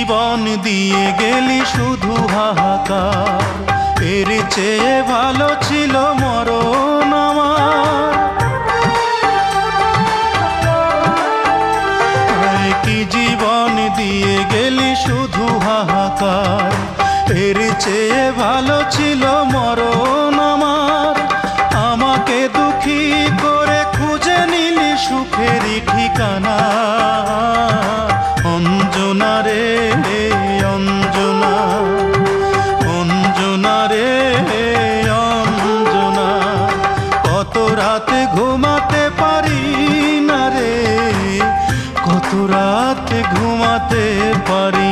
জীবন দিয়ে গেলি শুধু হাহাকার, এর চেয়ে ভালো ছিল মরণ আমার। কি জীবন দিয়ে গেলি শুধু হাহাকার, এর চেয়ে ভালো ছিল মরণ আমার। আমাকে দুঃখী করে খুঁজে নিলি সুখেরই ঠিকানা। অঞ্জনা রে অঞ্জনা, অঞ্জনা রে অঞ্জনা, কত রাতে ঘুমাতে পারি না রে, কত রাতে ঘুমাতে পারি